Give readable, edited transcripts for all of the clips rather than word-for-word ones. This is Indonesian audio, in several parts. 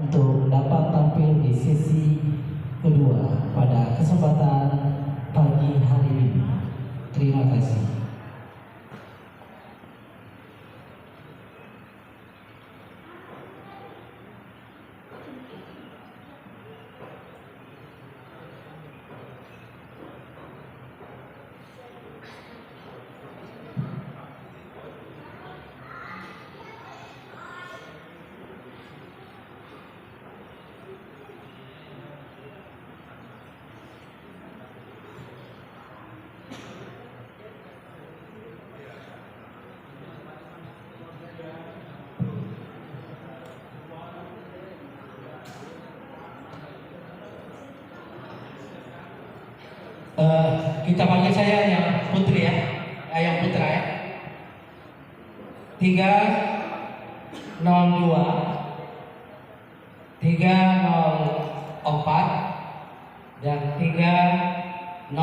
untuk dapat tampil di sesi kedua pada kesempatan pagi hari ini. Terima kasih. Kita panggil saya yang putri ya, yang putra ya. 302, 304 dan 306.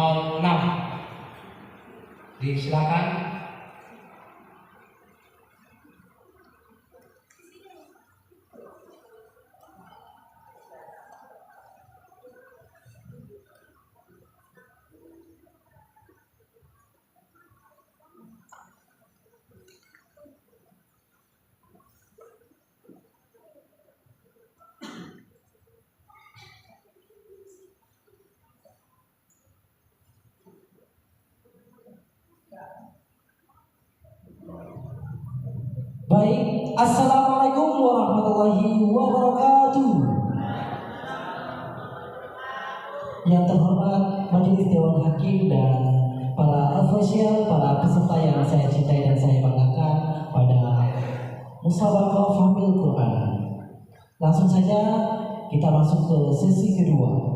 Disilakan. Baik, Assalamualaikum warahmatullahi wabarakatuh. Yang terhormat Majelis Dewan Hakim dan para ofisial, para peserta yang saya cintai dan saya banggakan pada Musabaqah Fahmil Quran. Langsung saja kita masuk ke sesi kedua.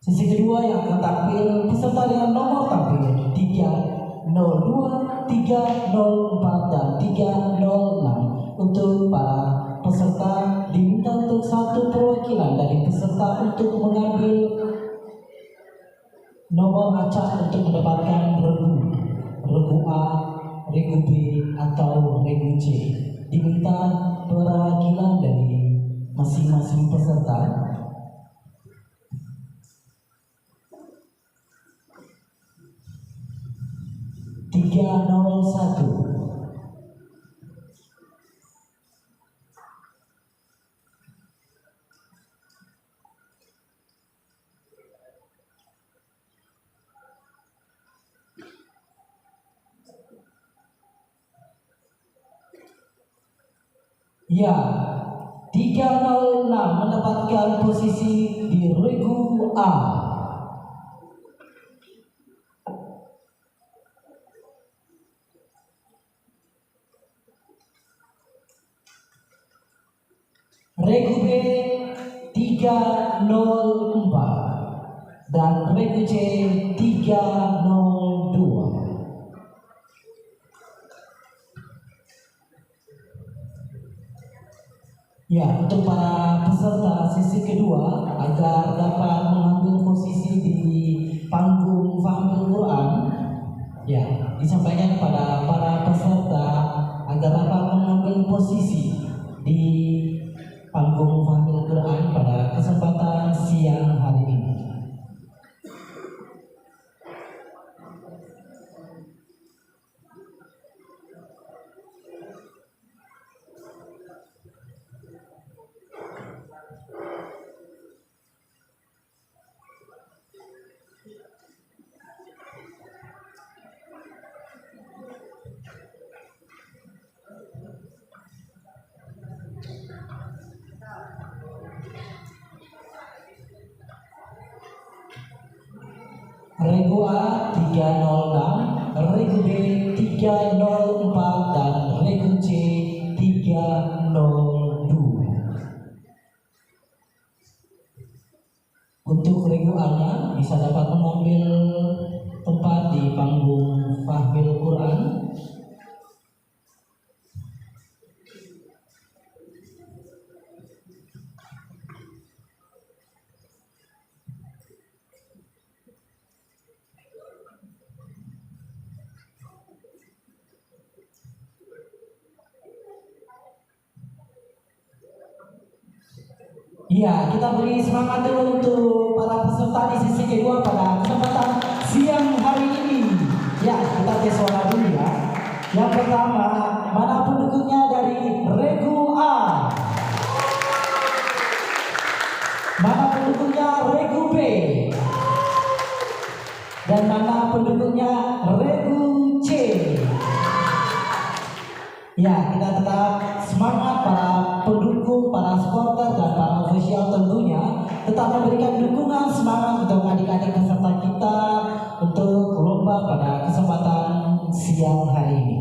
Sesi kedua yang akan tampil peserta dengan nomor tampil 302, 304 dan 306. Untuk para peserta diminta untuk satu perwakilan dari peserta untuk mengambil nomor acak untuk mendapatkan regu A, regu B atau regu C. Diminta perwakilan dari masing-masing peserta. Tiga 01. Ya, 306 mendapatkan posisi di regu A. Regu B 304 dan regu C 302. Ya, untuk para peserta sesi kedua agar dapat mengambil posisi di panggung Fahmil Quran, ya, disampaikan kepada para peserta agar dapat mengambil posisi di panggung Fahmil Quran pada kesempatan siang hari ini. Regu A 306, regu B 304 dan regu C 302. Untuk regu A-nya bisa dapat mengambil tempat di panggung Fahmil Quran. Iya, kita beri semangat dulu untuk para peserta di sesi kedua pada kesempatan siang hari ini. Ya, kita tes suara dulu ya. Yang pertama, mana pendukungnya dari Regu A? Mana pendukungnya Regu B? Dan mana pendukungnya Regu C? Ya, kita tetap semangat para pendukung, para supporter, dan para official tentunya tetap memberikan dukungan semangat untuk adik-adik peserta kita untuk lomba pada kesempatan siang hari ini.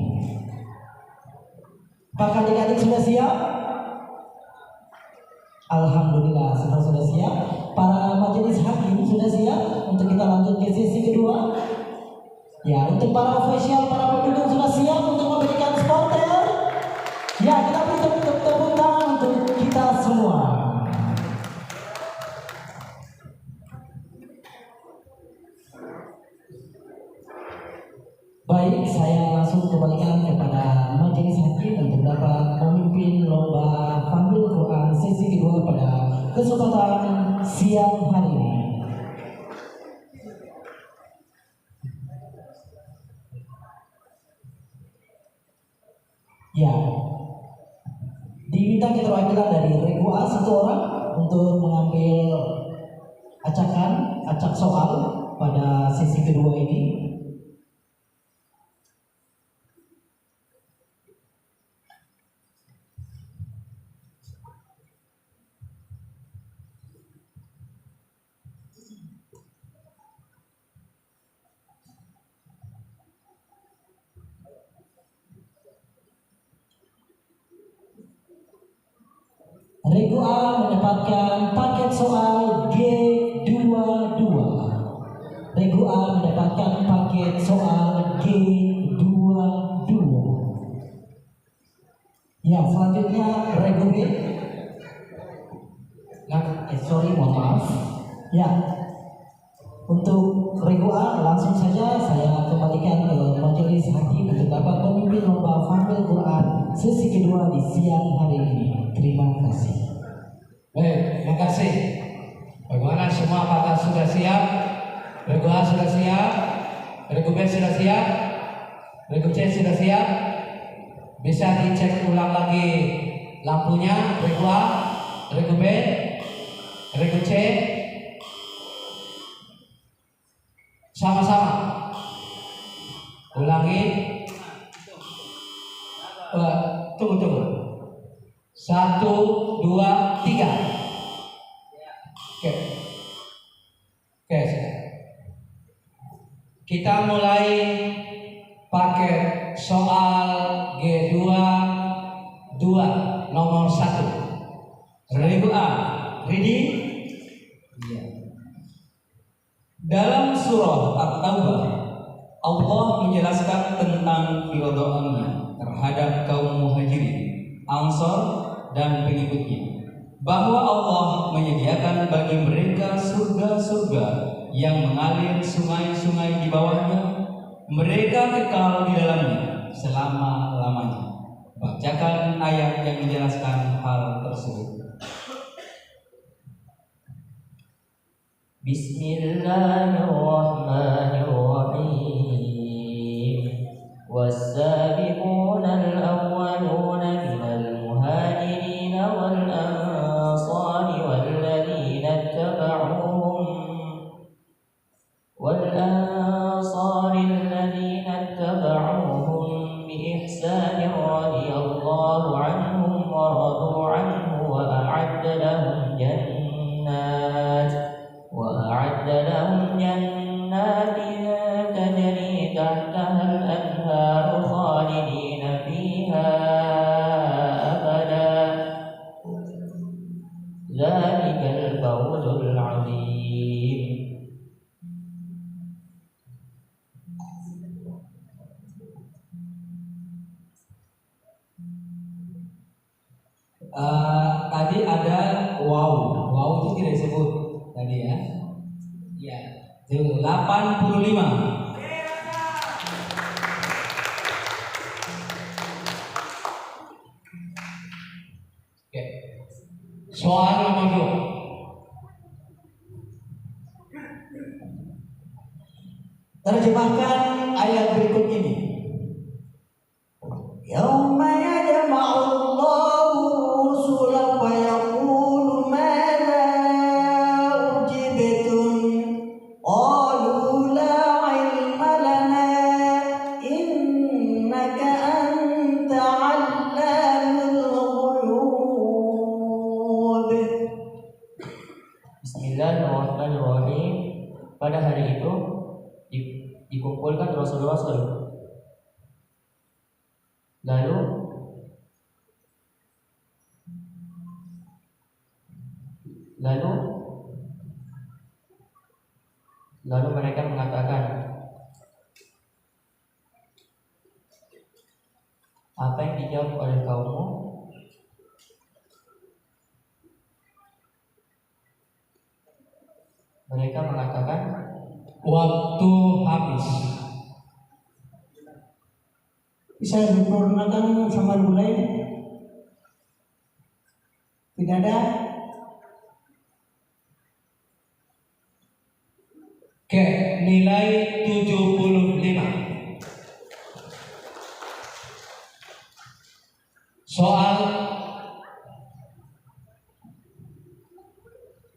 Apakah adik-adik sudah siap? Alhamdulillah, semua sudah siap. Para majelis hakim sudah siap untuk kita lanjut ke sesi kedua. Ya, untuk para official, para pendukung sudah siap untuk memberikan supporter. Ya, kita beri tepuk tangan untuk kita semua. Baik, saya langsung kembalikan kepada majelis hakim untuk dapat memimpin lomba Famil Quran sesi kedua pada kesempatan siang hari ini. Ya, diminta keterwakilan dari Regu A satu orang untuk mengambil acak soal pada sesi kedua ini. Regu A mendapatkan paket soal G22. Regu A mendapatkan paket soal G22. Ya, selanjutnya Regu B. Mohon maaf. Ya, untuk Regu A langsung saja saya kembalikan ke majelis hakim untuk dapat memimpin lomba Famil Quran sesi kedua di siang hari ini. Terima kasih. Baik, terima kasih. Bagaimana semua apakah sudah siap? Regu A sudah siap? Regu B sudah siap? Regu C sudah siap? Bisa dicek ulang lagi lampunya. Regu A, Regu B, Regu C. Sama-sama. Ulangi. Tunggu. 1, 2, 3. Oke. Kita mulai pakai soal G22 nomor 1. Regu A. Ready? Iya. Dalam surah At-Taubah, Allah menjelaskan tentang keridhaannya terhadap kaum muhajirin, Ansor, dan pengikutnya, bahwa Allah menyediakan bagi mereka surga-surga yang mengalir sungai-sungai di bawahnya. Mereka kekal di dalamnya selama-lamanya. Bacakan ayat yang menjelaskan hal tersebut. Bismillahirrahmanirrahim. والسابقون الأولون من المهاجرين والأنصار والذين اتبعوهم بإحسان رضي الله عنهم ورضوا عنه وأعد لهم جنات تجري تحتها الأنهار خالدين فيها أبدا ذلك الفوز العظيم. Tadi ada wow itu tidak disebut tadi ya. Ya, 85. Oke. Soal nomor 2. Terjemahkan ayat berikut ini. Yauma yajma'u Allahu rusula wa yaqulu madza ujibtum qalu la ilma lana innaka anta 'allamul ghuyub. Bismillahirrahmanirrahim. Pada hari itu dikumpulkan rasul-rasul. Lalu mereka mengatakan, apa yang dijawab oleh kaummu? Mereka mengatakan, Waktu habis. Bisa dipergunakan sama lain? Tidak ada? Oke, nilai 75. Soal,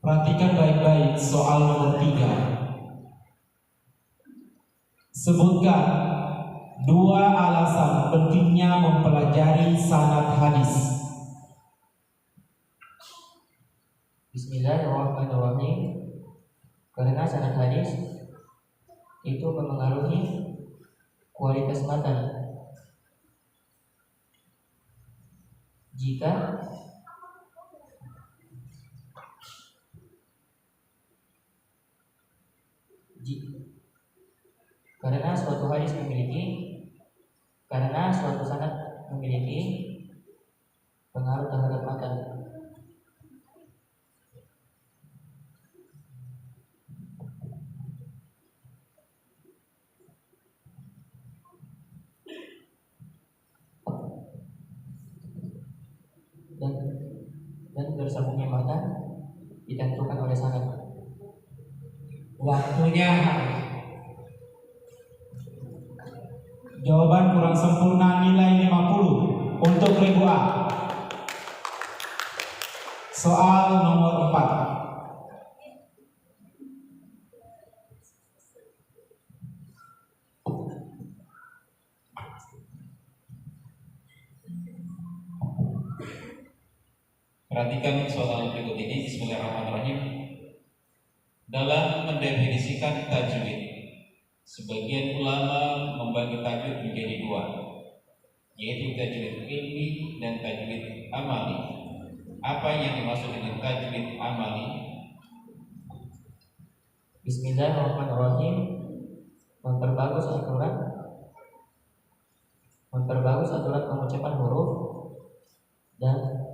Perhatikan baik-baik soal nomor 3. Sebutkan 2 alasan pentingnya mempelajari sanad hadis. Bismillahirrahmanirrahim. Karena sanad hadis itu memengaruhi kualitas matan. Karena suatu sanad memiliki pengaruh terhadap matan. Dan bersambungnya matan ditentukan oleh sanad. waktunya habis. Jawaban kurang sempurna, nilai 50 untuk Ribu A. Soal nomor 4. Perhatikan soal berikut ini. Bismillahirrahmanirrahim. Dalam mendefinisikan tajwid, sebagian ulama membagi tajwid menjadi 2, yaitu tajwid ilmi dan tajwid amali. Apa yang dimaksud dengan tajwid amali? Bismillahirrahmanirrahim. Memperbagus aturan pengucapan huruf dan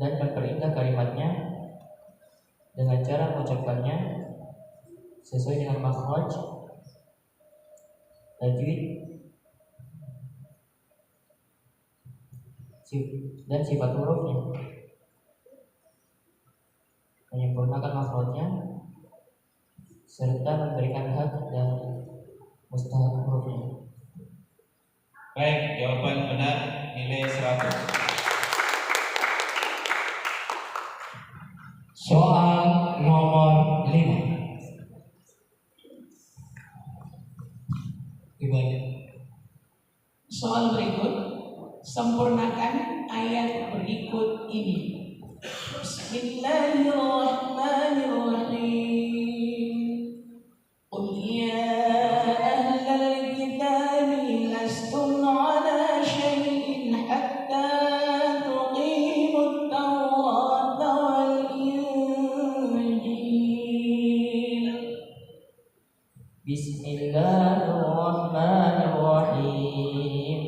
memperindah kalimatnya dengan cara mengucapkannya sesuai dengan makhraj, tajwid, dan sifat hurufnya, menyempurnakan makhrajnya serta memberikan hak dan mustahak hurufnya. Baik, jawaban benar, nilai 100. Soal nomor 5. Gimana? Soal berikut, sempurnakan ayat berikut ini. Bismillahirrahmanirrahim. Qul ya ahlal kitabi lastum ala syai'in hatta tuqimut tawrata wal injil. Bismillahirrahmanirrahim.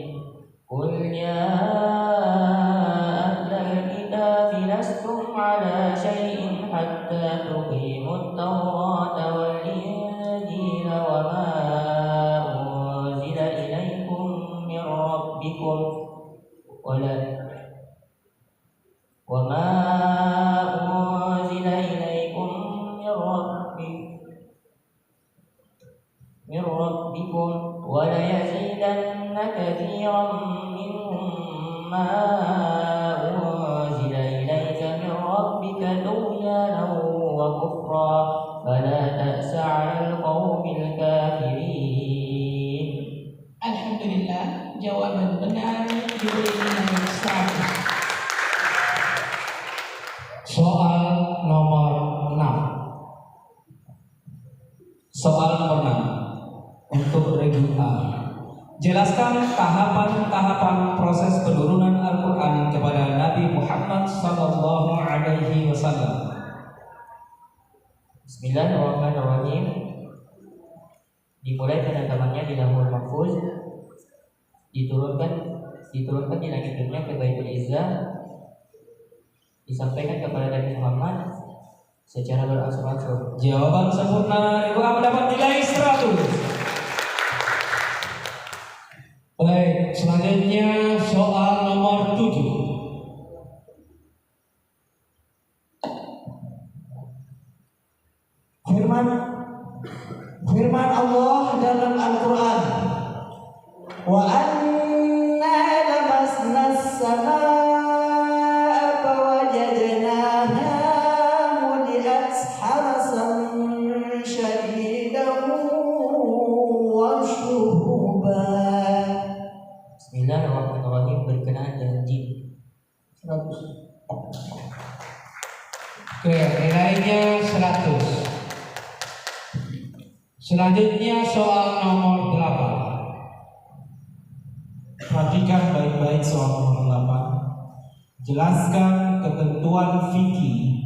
Qul ya ahlal kitabi lastum ala syai'in hatta tuqimut tawrata wal injila wa ma unzila ilaikum min rabbikum wa ma menjelaskan tahapan-tahapan proses penurunan Al-Quran kepada Nabi Muhammad Sallallahu Alaihi Wasallam. Bismillahirrahmanirrahim. Dimulai penatamannya di Lauhul Mahfuz, diturunkan di langit dunia ke Baitul Izzah, disampaikan kepada Nabi Muhammad secara beransur-ansur. Jawaban sempurna Ibu mendapat nilai 100. Baik, selanjutnya soal nomor 7. Firman Allah dalam Al-Quran, wa anna lamasna as-samaa'a fawajadnaha muli'at harasan shadidan wa syuhuba. Bismillahirrahmanirrahim. Berkenaan dengan jin. 100. Oke, nilainya 100. Selanjutnya soal nomor 8. Perhatikan baik-baik soal nomor 8. Jelaskan ketentuan fikih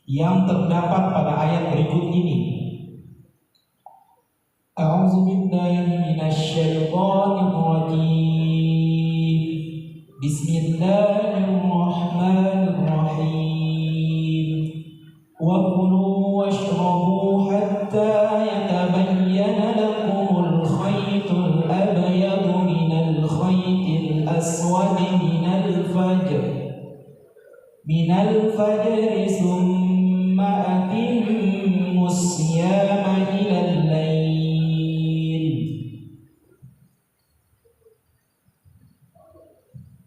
yang terdapat pada ayat berikut ini. A'udzu billahi minasyaitonir rajim. Bismillahirrahmanirrahim. Wa kulu washrabu hatta yatabayyana lakumul khaytul abyadu minal khaytil aswadi minal fajri summa atimmus siyama ilal lail.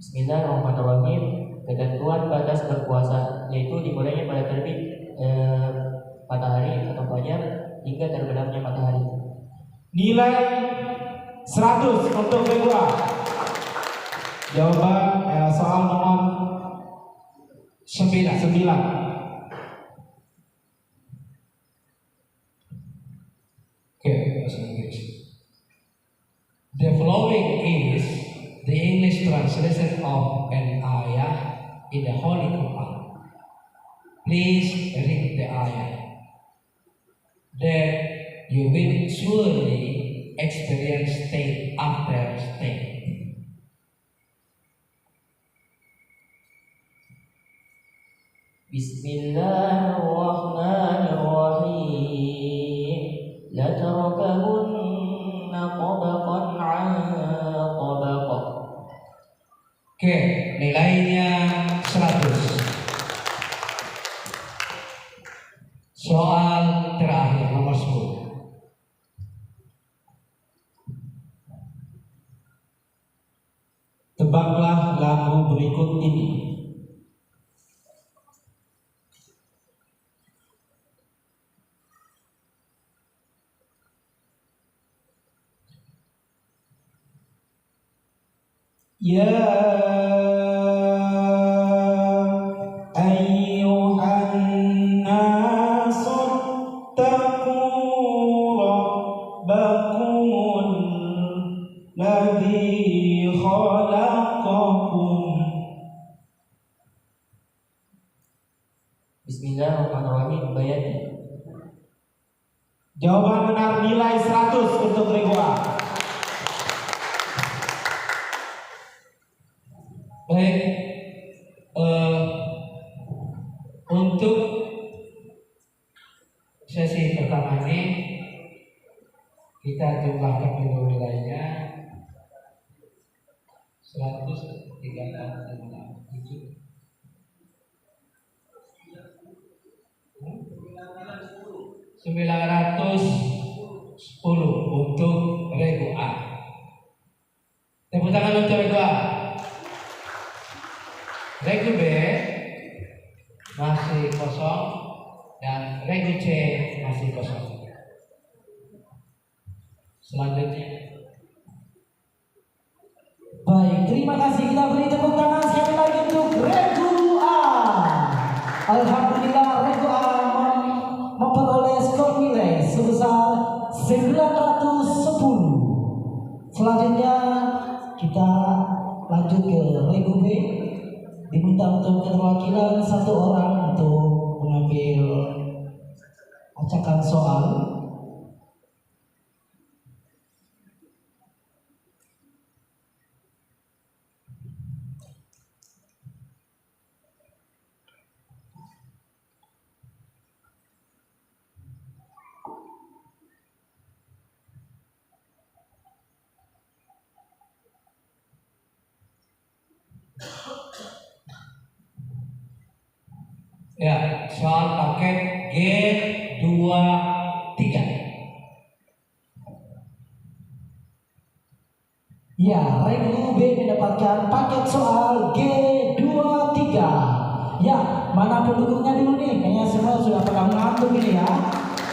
Bismillahirrahmanirrahim. Ketentuan batas berpuasa, yaitu dimulainya pada terbit matahari atau fajar hingga terbenamnya matahari. Nilai 100 untuk kedua. Jawaban soal nomor 9. Oke, bahasa Inggris. The following is the English translation of an ayah in the Holy Quran. Please read the ayah. That you will surely experience state after state. Bismillahirrahmanirrahim. La tarakabunna tabaqan 'an tabaq. Oke, nilainya 100. Soal terakhir nomor 10. Tebaklah lagu berikut ini. Ya ayyuhan nasu taqu rabbakumul ladzi khalaqakum. Bismillahirrahmanirrahim. Bayani. Jawaban benar nilai 100 untuk Regoa. Baik, untuk sesi pertama ini kita jumlahkan dulu nilainya 910 untuk Regu A. Tepuk tangan untuk Regu A. Regu B masih kosong dan Regu C masih kosong. Selanjutnya, Baik, terima kasih. Kita beri tepuk tangan sekali lagi untuk Regu A. Alhamdulillah Regu A memperoleh skor nilai sebesar 910. Selanjutnya untuk keterwakilan satu orang untuk mengambil acakan soal. Ya, soal paket G23. Ya, Regu B mendapatkan paket soal G23. Ya, mana pendukungnya dulu nih? Kayaknya semua sudah pada mengantuk ini ya.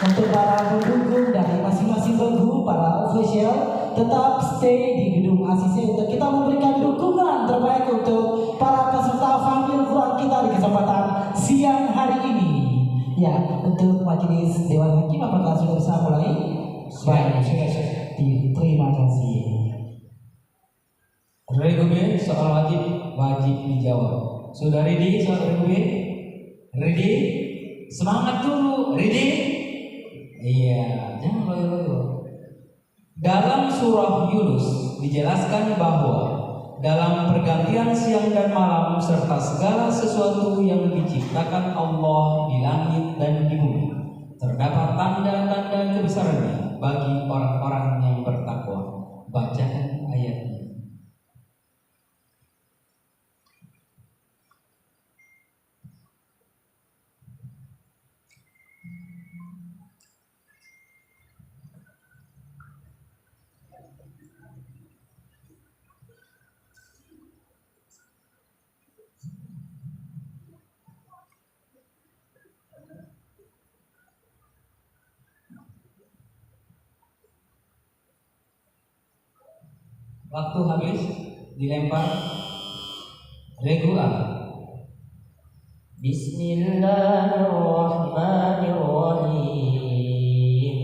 Untuk para pendukung dari masing-masing regu, para official, tetap stay di gedung ACC untuk kita memberikan dukungan terbaik untuk para peserta Famil Quran kita di kesempatan siang hari ini. Ya, untuk majelis Dewan Hakim apakah sudah bisa mulai? Baik, Sudah. terima kasih. Regu B, soal wajib dijawab. Sudah ready soal Regu B? Ready? Semangat dulu. Ready? Iya, jangan loyo-loyo. Dalam surah Yunus dijelaskan bahwa dalam pergantian siang dan malam serta segala sesuatu yang diciptakan Allah di langit dan di bumi terdapat tanda-tanda kebesarannya bagi orang-orang yang bertakwa. Bacaan ayatnya. Waktu habis, dilempar. Regu A. Bismillahirrahmanirrahim.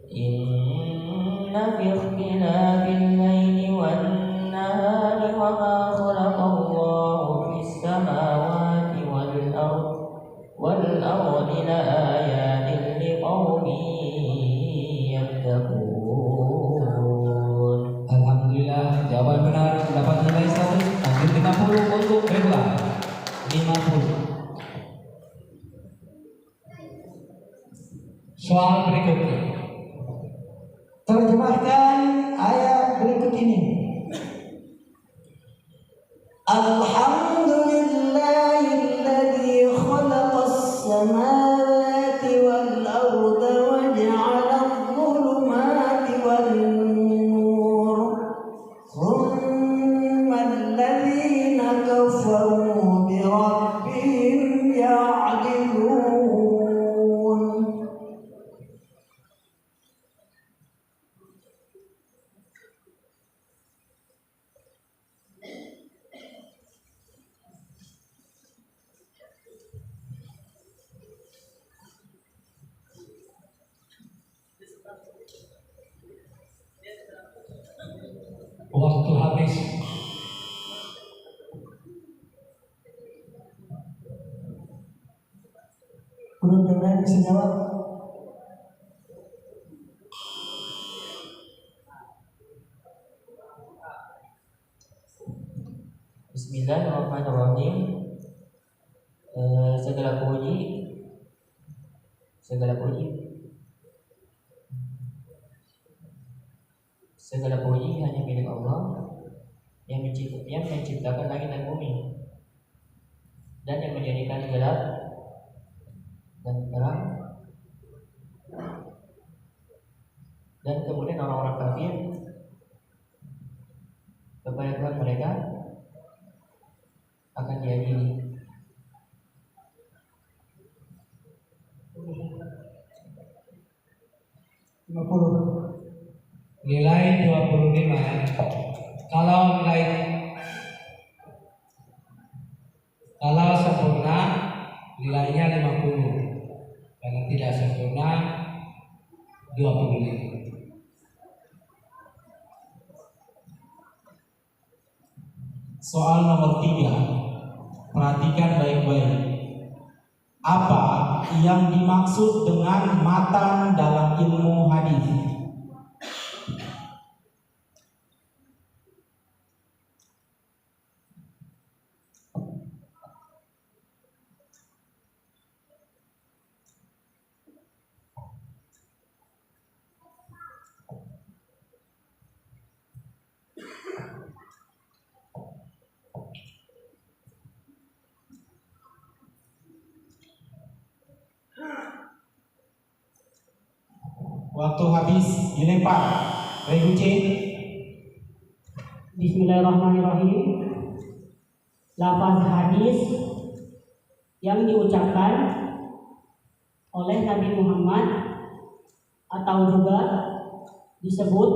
Inna fi ikhtilafil laili wan nahari wa ma khalaqallahu fis samawati wal ardi la ayatin liqaumin yattaqun. Alhamdulillah, jawaban benar mendapat nilai 100, lanjut 50 untuk Regu A. 50. Soal berikutnya. Terjemahkan ayat berikut ini. Alhamdulillahilladzi khalaqas samawati wal arda wa ja'ala adh-dhulumati wan nur. Thumma alladhina kafaru bi rabbihim ya'dilun. Waktu habis. Mudah-mudahan bisa jawab. Bismillahirrahmanirrahim. Segala puji hanya milik Allah yang menciptakan langit dan bumi dan yang menjadikan gelap dan terang, dan kemudian orang-orang kafir kepada Tuhan mereka akan diadili. Nilai 25. Kalau sempurna nilainya 50. Kalau tidak sempurna 25. Soal nomor 3. Perhatikan baik-baik. Apa yang dimaksud dengan matan dalam ilmu hadis? Waktu habis, dilempar. Regu C. Bismillahirrahmanirrahim. Lafaz hadis yang diucapkan oleh Nabi Muhammad atau juga disebut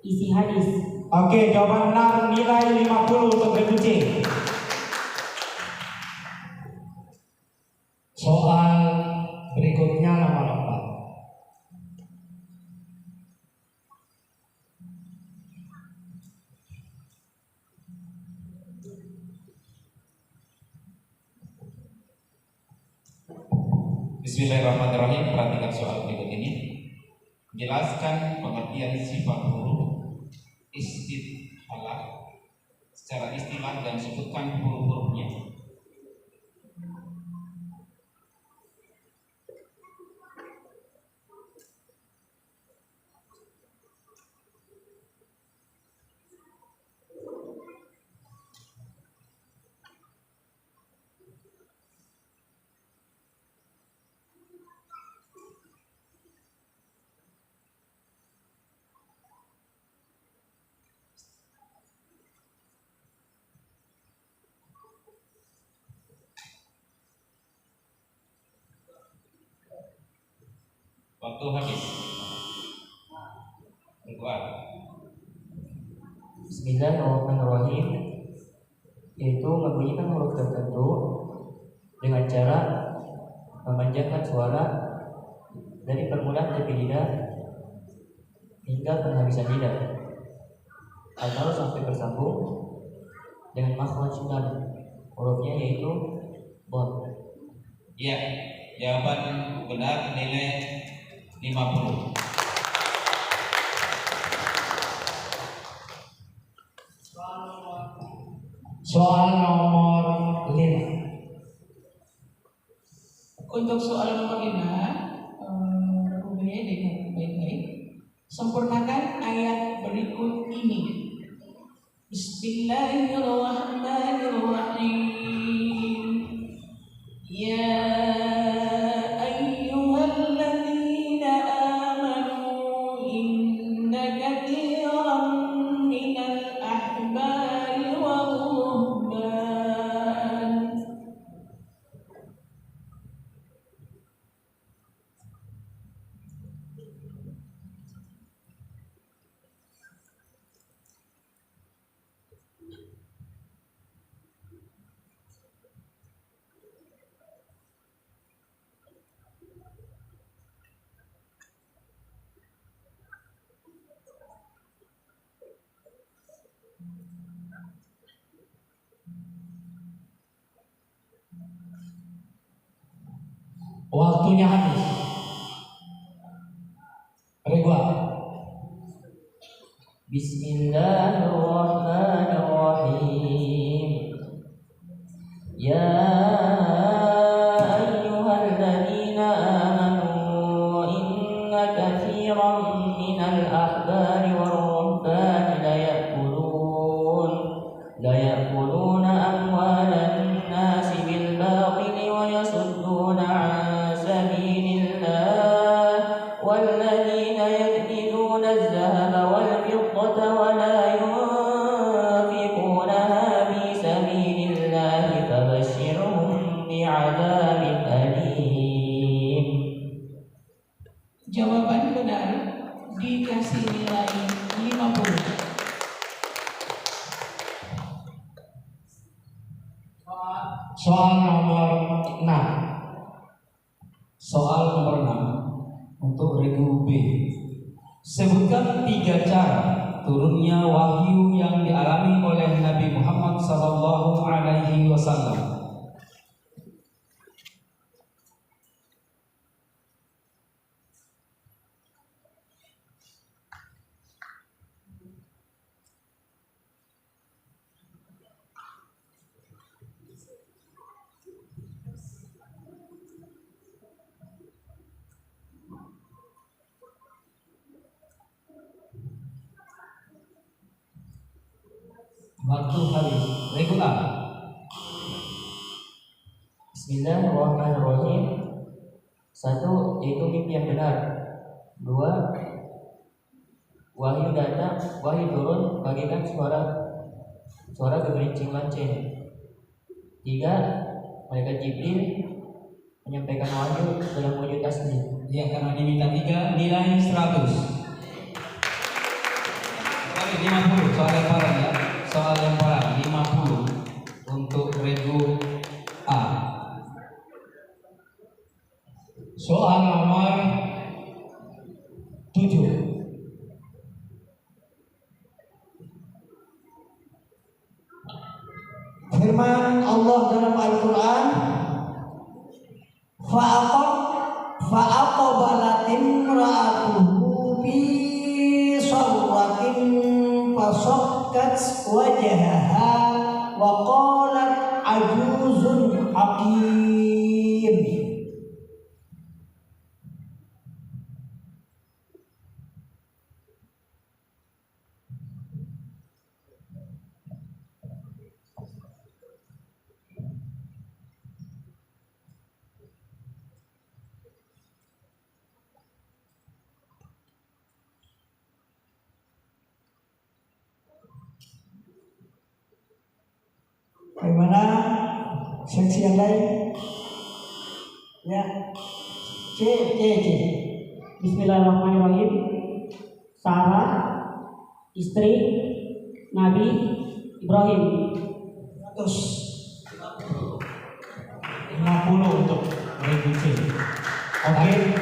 isi hadis. Oke, jawaban benar, nilai 50 untuk regu C. Soal berikutnya nomor 4. Bismillahirrahmanirrahim. Perhatikan soal berikut ini. Jelaskan pengertian sifat huruf istilah secara istilah dan sebutkan huruf-hurufnya. Waktu habis. Berdoa. Bismillahirrahmanirrahim, yaitu membunyikan huruf tertentu dengan cara memanjangkan suara dari permulaan tepi lidah hingga penghabisan lidah atau sampai bersambung dengan makhraj dan hurufnya yaitu bot. Ya, jawaban benar nilai 50. Soal nomor 5. Untuk soal nomor 5, kemudian dengan baik-baik, sempurnakan ayat berikut ini. Bismillahirrahmanirrahim. Ya ayyuhalladzina amanu inna katsiran minal ahbari wa ruhban Waktunya habis. Ridwan. Bismillahirrahmanirrahim. Ya ayyuhalladzina amanu inna katsiran minal ahbari war ruhbani la ya'kuluna amwalan nasi bil batil wa yasudduna an sabilillah walladzina yaknizuna az-zahaba wal fiddata wa la yunfiqunaha fi sabilillah fabashshirhum bi'adzabin alim. Jawaban benar dikasih nilai 50. Soal nomor 6. Soal nomor 6 untuk regu B. Sebutkan 3 cara turunnya wahyu yang dialami oleh Nabi Muhammad sallallahu alaihi wasallam. Waktu habis. Regular. Bismillahirrahmanirrahim. 1. Yaitu mimpi yang benar. 2. Wahyu datang, wahyu turun bagaikan suara gegerincing lonceng. 3. Malaikat Jibril menyampaikan wahyu dalam wujud asli. Ya, karena diminta 3 nilai 100. Kali 50 soal lemparan ya. Soal lemparan 50 untuk regu A. Soal nomor 7. Firman Allah dalam Al-Quran, fa'aqabalat imra'atuhu bi sarratin fasakkat wajhaha wa qalat ajuzun aqim. Bagaimana seksi yang lain? Ya, C. Bismillahirrahmanirrahim. Sarah, istri Nabi Ibrahim. 50 untuk regu C. Oke,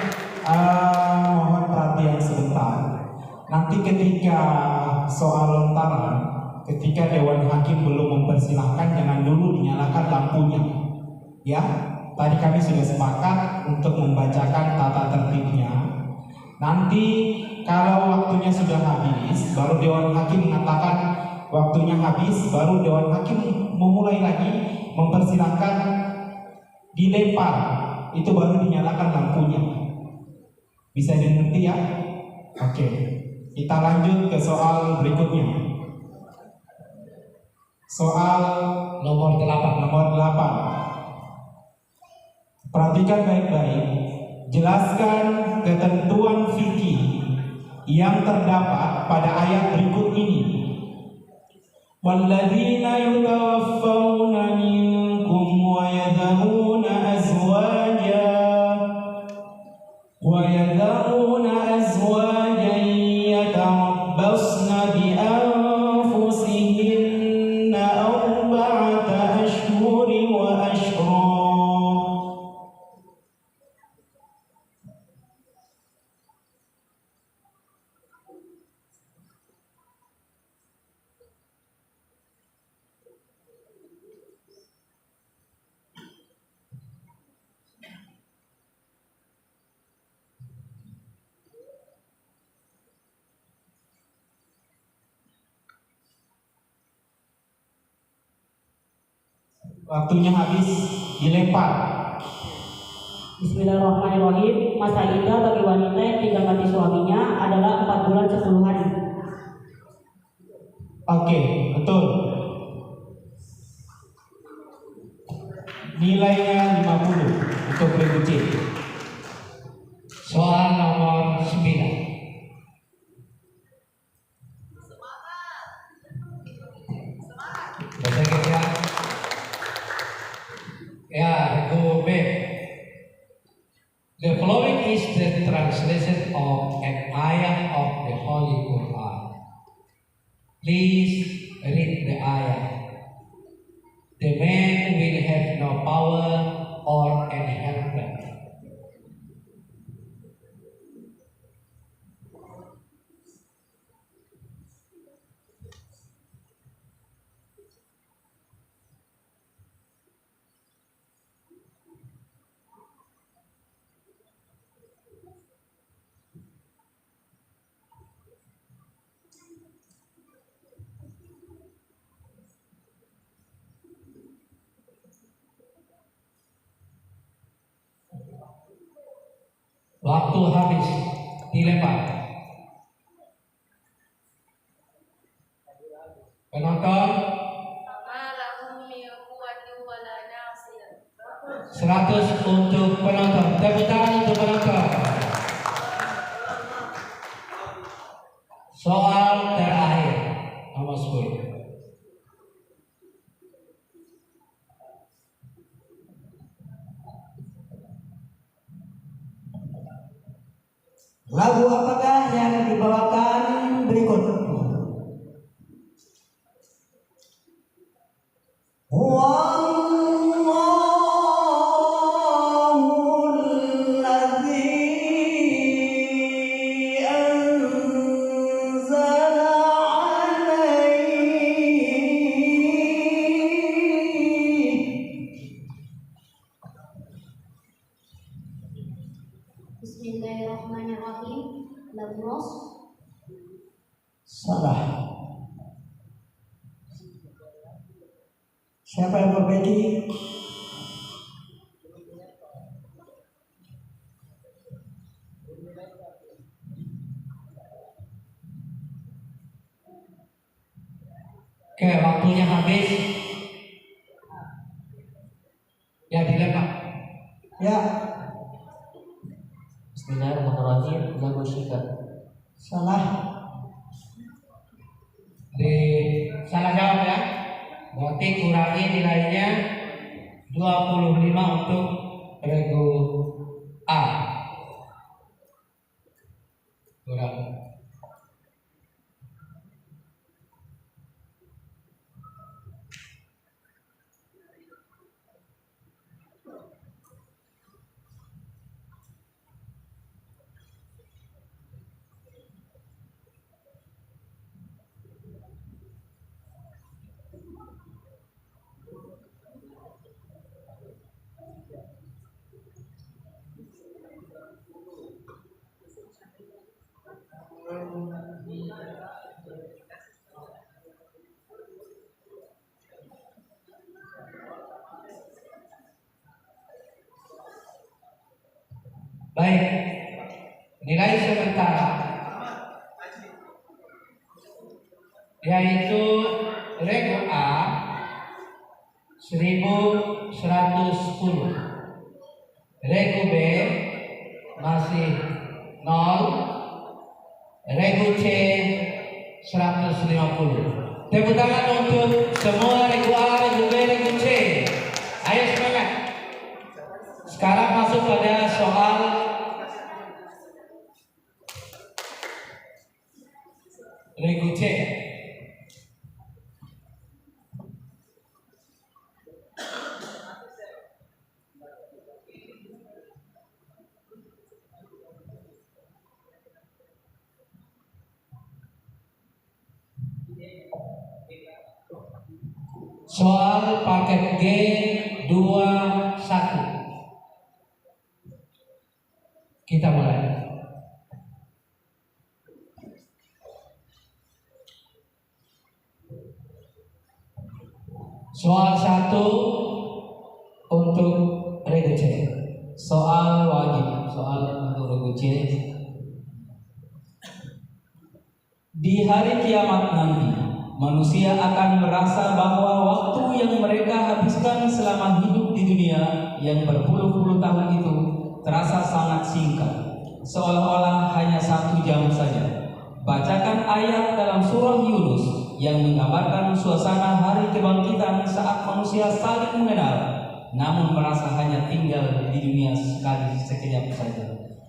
mohon perhatian sebentar. Nanti ketika soal lontaran, ketika Dewan Hakim belum mempersilahkan, jangan dulu dinyalakan lampunya. Ya, tadi kami sudah sepakat untuk membacakan tata tertibnya. Nanti kalau waktunya sudah habis, baru Dewan Hakim mengatakan waktunya habis, baru Dewan Hakim memulai lagi mempersilahkan dilempar, itu baru dinyalakan lampunya. Bisa dimengerti ya? Oke, kita lanjut ke soal berikutnya. Soal Nomor 8. Perhatikan baik-baik. Jelaskan ketentuan fikih yang terdapat pada ayat berikut ini. Walladzina yutawaffawna minkum wa yadharuna azwajan yatarabbasna bi anfusihinna arba'ata ashhurin wa ashra. Waktunya habis, dilempar. Bismillahirrahmanirrahim. Masa iddah bagi wanita yang tinggal mati suaminya adalah 4 bulan 10 hari. Oke, betul. Nilainya 50 untuk regu C. Soal nomor 9. Bahasa Inggris ya. Ya, regu B. The following is the translation of an ayah of the Holy Quran. Please read the ayah. The man will have no power or any helper. Waktu habis. Dilempar. Penonton 100 untuk penonton. Tepuk tangan untuk penonton. Soal terakhir nomor 10. Lagu apakah yang dibawakan berikut? Wallahul ladzi anzala Bismillahirrahmanirrahim. Lamros. Salah. Siapa yang perbaiki? Oke, waktunya habis. Ya, dilempar. Ya, Bismillahirrahmanirrahim. Lagu Syika. salah. Salah jawab ya. Berarti kurangi nilainya 25 untuk regu A. Kurang. Baik, nilai sementara yaitu regu A 1110, regu B masih 0, regu C 150. Tepuk tangan untuk semua regu A, regu B, regu C. Ayo semangat. Sekarang masuk pada soal regu C. Soal paket G21. Kita mulai. Soal 1 untuk regu C. Soal wajib, soal untuk regu C. Di hari kiamat nanti, manusia akan merasa bahwa waktu yang mereka habiskan selama hidup di dunia yang berpuluh-puluh tahun itu terasa sangat singkat, seolah-olah hanya 1 jam saja. Bacakan ayat dalam surah Yunus yang menggambarkan suasana hari kebangkitan saat manusia saling mengenal, namun merasa hanya tinggal di dunia sekejap saja,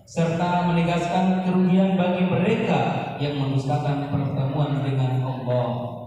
serta menegaskan kerugian bagi mereka yang mendustakan pertemuan dengan Allah.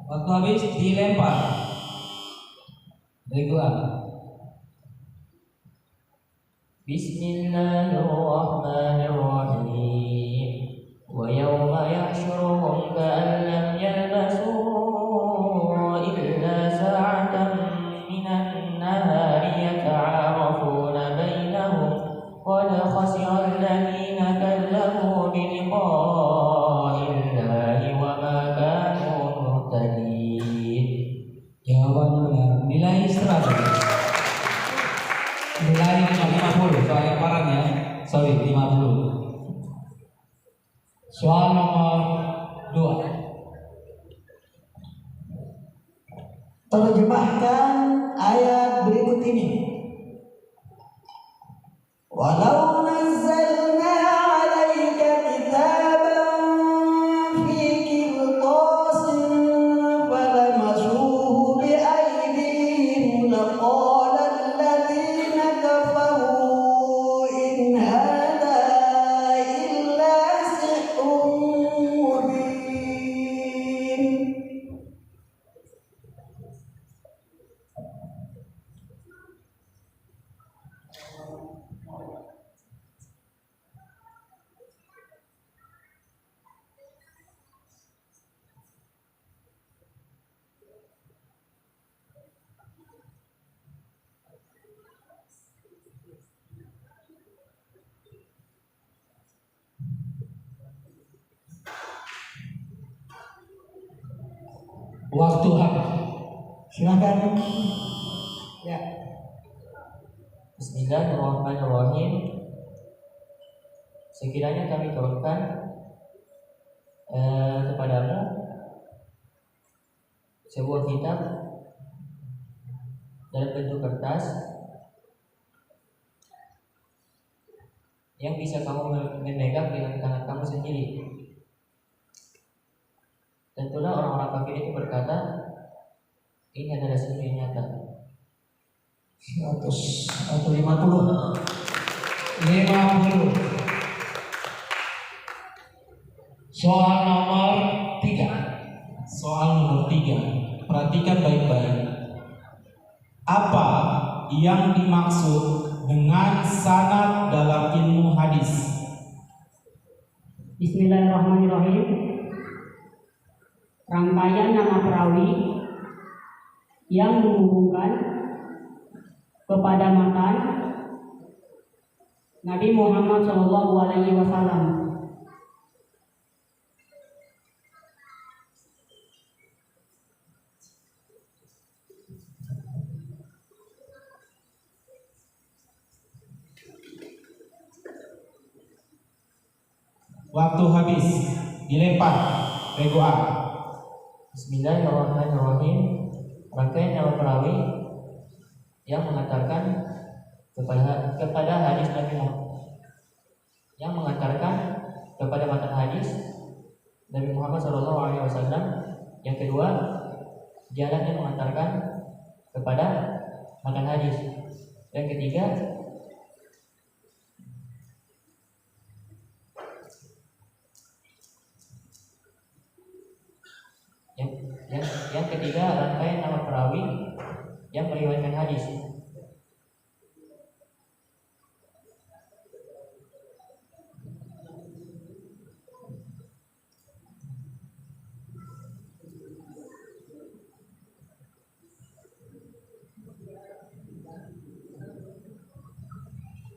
Waktu habis, dilempar. Regu A. Bismillahirrahmanirrahim. Wa yawma yahsyuruhum ka'an lam yalbasu illa sa'atan minan nahari yata'arafuna bainahum qad khasira alladhina kallamu bi liqa'illahi wa ma kanu muhtadin. Jawaban benar. Nilai 100. Nilai 50. Soal yang parahnya. Sorry, 50. Soal nomor 2. Terjemahkan ayat berikut ini. Walau nazzalna 'alaika kitaban fi qirtasin falamasuhu bi'aydihim laqala alladhina kafaru in hadha illa sihrun mubin. Waktu habis. Silakan. Ya. Bismillahirrahmanirrahim. Sekiranya kami turunkan kepadamu sebuah kitab dalam bentuk kertas yang bisa kamu memegang dengan tangan kamu sendiri. Tentulah orang-orang kafir itu berkata, ini adalah sihir yang nyata. 100 atau 50. 50. Soal nomor 3. Soal nomor 3. Perhatikan baik-baik. Apa yang dimaksud dengan sanad dalam ilmu hadis? Bismillahirrahmanirrahim. Rangkaian nama perawi yang menghubungkan kepada matan Nabi Muhammad SAW. Waktu habis. Dilempar. Rego A. Bismillahirrahmanirrahim. Rangkaian nama perawi yang mengantarkan kepada hadis Nabi Muhammad, yang mengantarkan kepada matan hadis Nabi Muhammad SAW. Yang kedua, jalan yang mengantarkan kepada matan hadis. Yang ketiga, yang ketiga rangkaian nama perawi yang meriwayatkan hadis.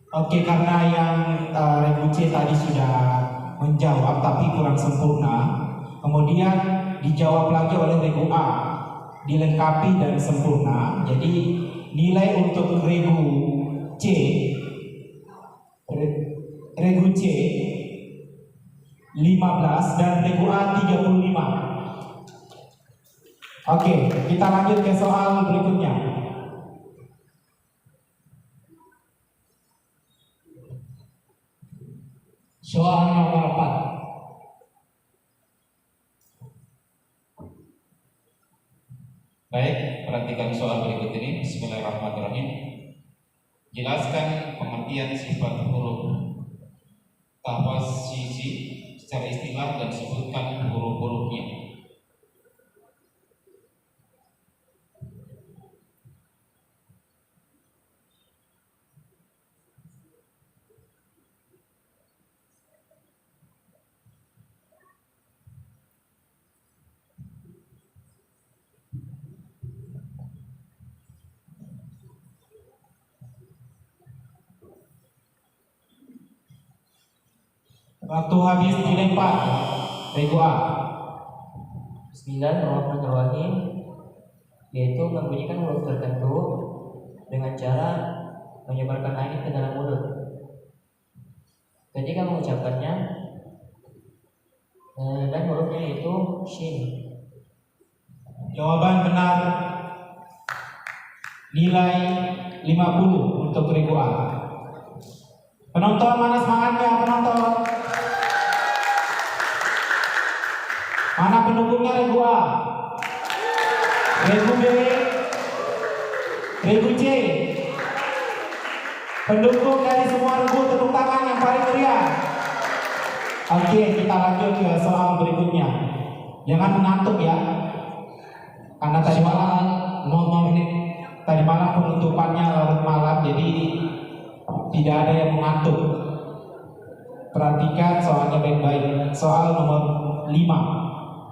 Oke, karena yang Regu C tadi sudah menjawab tapi kurang sempurna, kemudian dijawab lagi oleh Regu A, dilengkapi dan sempurna. Jadi nilai untuk Regu C, Regu C 15 dan Regu A 35. Oke, kita lanjut ke soal berikutnya. Soal nomor 4. Baik, perhatikan soal berikut ini. Bismillahirrahmanirrahim. Jelaskan pengertian sifat huruf tawasisi secara istilah dan sebutkan huruf-hurufnya. Waktu habis dilempar. Regu A. Bismillahirrahmanirrahim, yaitu membunyikan huruf tertentu dengan cara menyebarkan air ke dalam mulut. Ketika mengucapkannya, dan hurufnya itu shin. Jawaban benar. Nilai 50 untuk Regu A. Penonton, mana semangatnya penonton? Mana pendukungnya Regu A? Regu B? Regu C? Pendukung dari semua regu, tepuk tangan yang paling meriah. Oke, kita lanjut ke soal berikutnya. Jangan mengantuk ya. Karena tadi malam penutupannya larut malam, jadi tidak ada yang mengantuk. Perhatikan soalnya baik-baik. Soal nomor 5.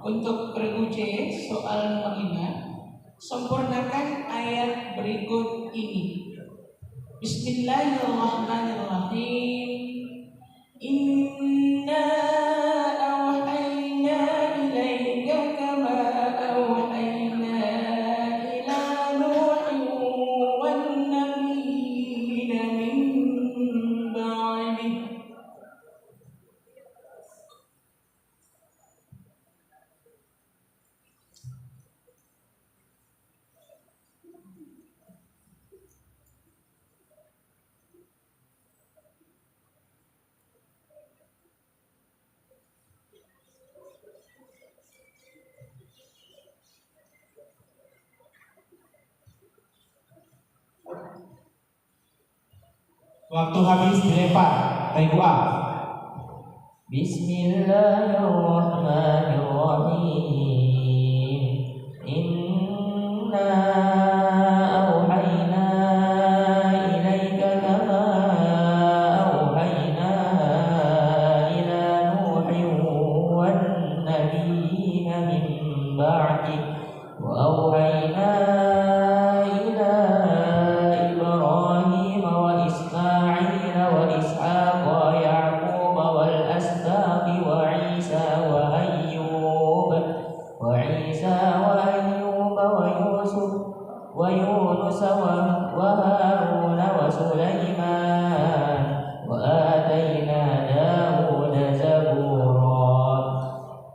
Untuk regu C, soal nomor 5, sempurnakan ayat berikut ini. Bismillahirrahmanirrahim. Inna awhayna ilaika kama awhayna ila Nuhin wan nabiyina min ba'dih. Waktu habis dilempar. Regu A. Bismillahirrahmanirrahim. Inna awhayna ilaika kama awhayna ila Nuhin wan nabiyina min ba'dih wa awhayna ila Ibrahim wa Ismail wa Ishaq wa Ya'qub wal asbaq wa Isa wa Ayyub wa Yusuf wa Yunus wa Harun wa Sulaiman wa atayna Dawud zabura.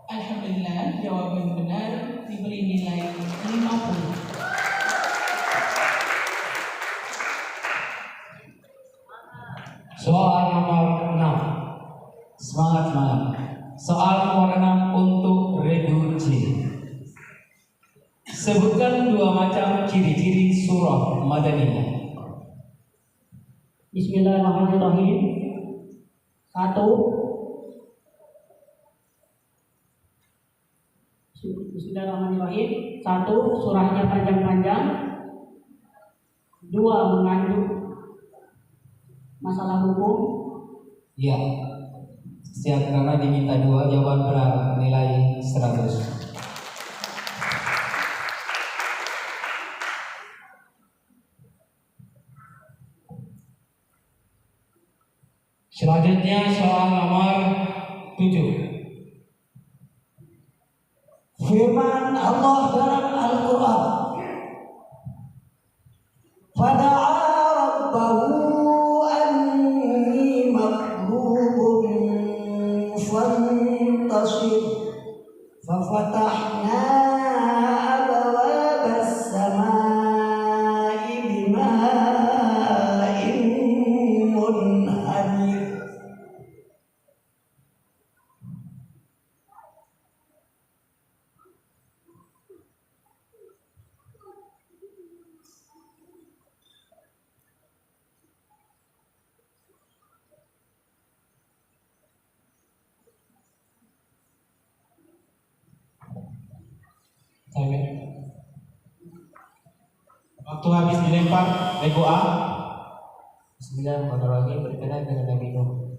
Alhamdulillah, jawaban benar diberi nilai 50. Soal nomor 6. Semangat. Soal nomor 6 untuk Regu C. Sebutkan 2 macam ciri-ciri surah Madaniyah. Bismillahirrahmanirrahim. 1. Bismillahirrahmanirrahim. 1. Surahnya panjang-panjang. 2. Mengandung masalah hukum. Ya. Siap, karena diminta 2 jawaban benar, nilai 100. Selanjutnya soal nomor 7. Firman Allah dalam Al-Quran, Fada'a rabbahu anni maglubun fantasir, fafatahna abwabas samai bima'in munhamir. Waktu habis dilempar. Regu A. Bismillahirrahmanirrahim. Berkenaan dengan Nabi Nuh.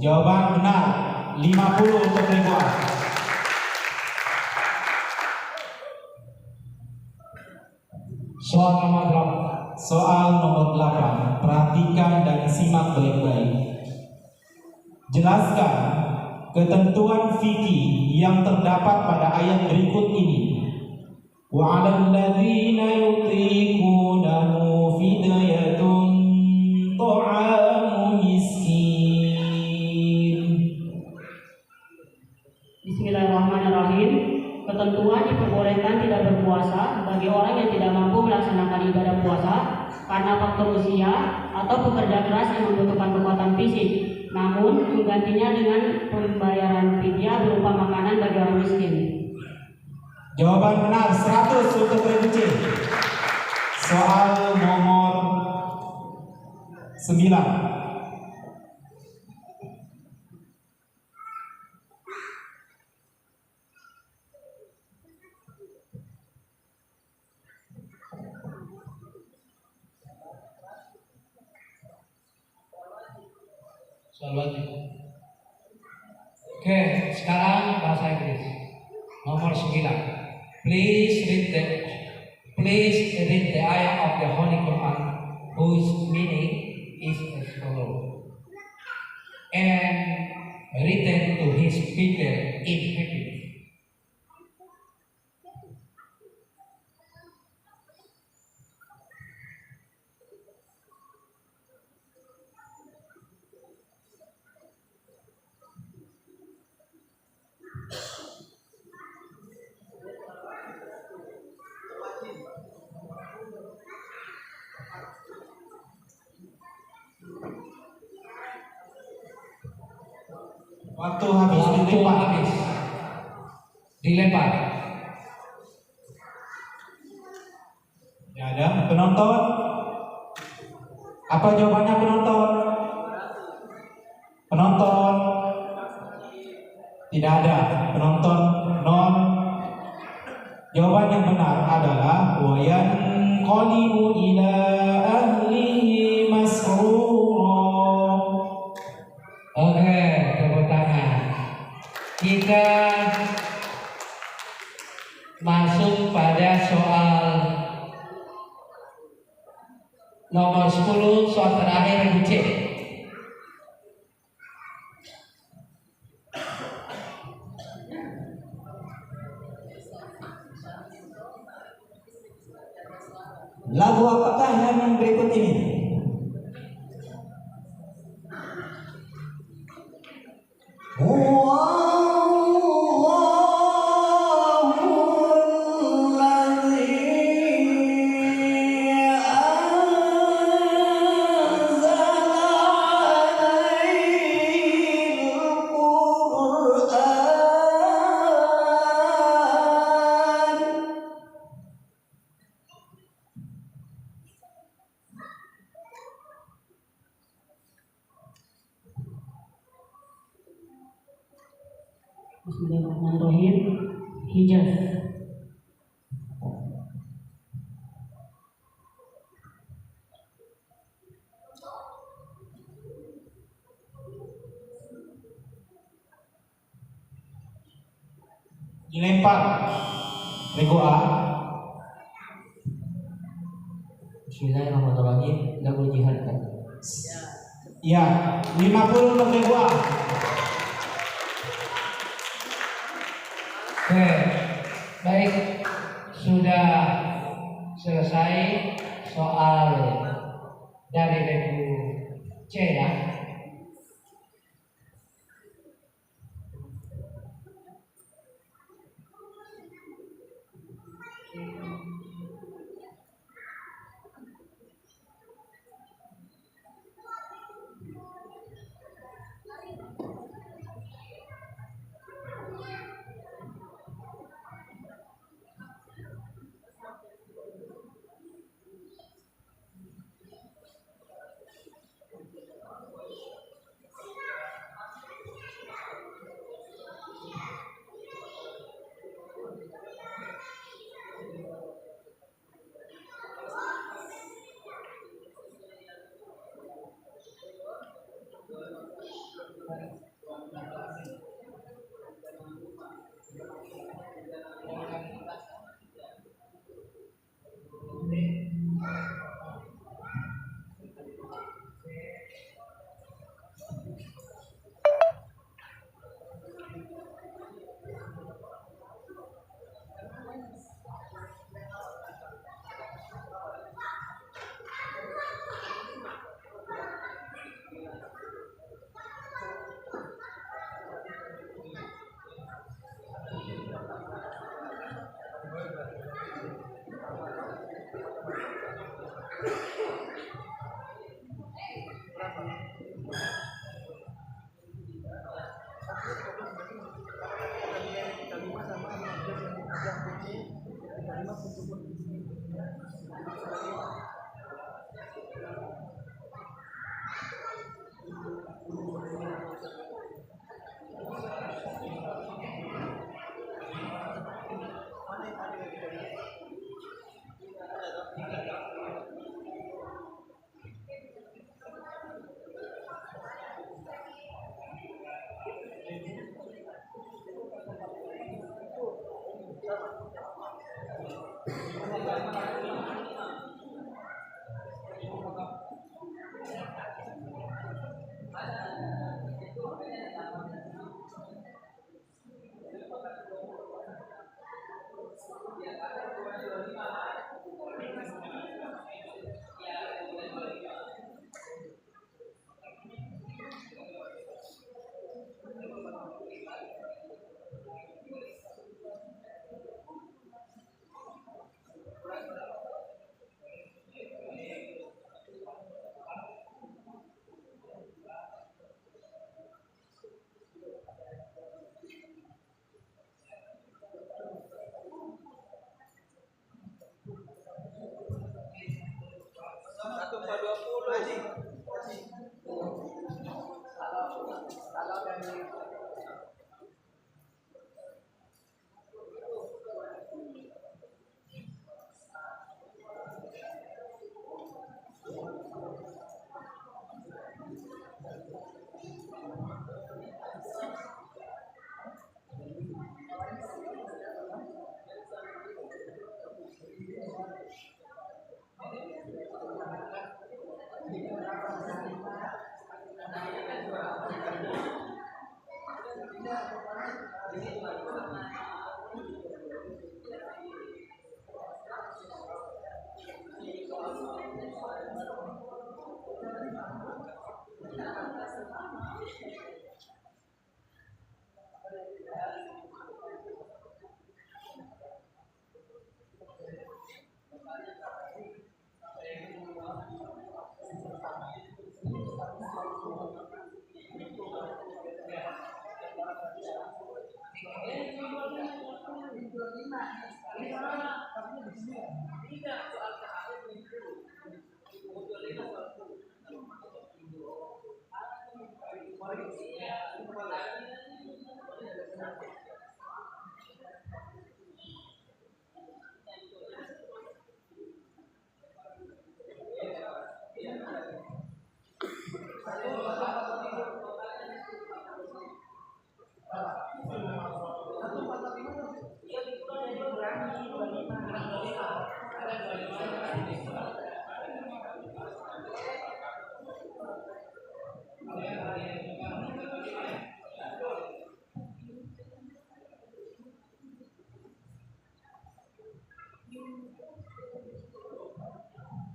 Jawaban benar. 50 untuk Regu A. Soal nomor 8. Soal nomor 8. Perhatikan dan simak baik-baik. Jelaskan ketentuan fikih yang terdapat pada ayat berikut ini. Wa 'alal ladzina yutiqunahu fidyatun ta'amu miskin. Bismillahirrahmanirrahim. Ketentuan diperbolehkan tidak berpuasa bagi orang yang tidak mampu melaksanakan ibadah puasa karena faktor usia atau pekerja keras yang membutuhkan kekuatan fisik, namun menggantinya dengan pembayaran fidyah berupa makanan bagi orang miskin. Jawaban benar 100 untuk Regu C. Soal nomor 9. Soal wajib. Oke, sekarang bahasa Inggris. Nomor 9. Please read the ayat of the Holy Quran whose meaning is as follows. And written to his people in Hebrew. Waktu habis dilempar. Dilempar. Ya ada penonton. Apa jawabannya penonton? Penonton tidak ada. Penonton non. Jawaban yang benar adalah wa yanqalibu ila ahlihi masrura. Oke, tepuk tangan. Kita masuk pada soal nomor 10, soal terakhir Regu C. Lagu apakah yang berikut ini? Bismillahirrahmanirrahim. Hijaz. Dilempar. Regu A. Bismillahirrahmanirrahim. Lagu jihad kan? Ya, 50 untuk Regu A. Oke, baik, sudah selesai soal dari Regu C ya.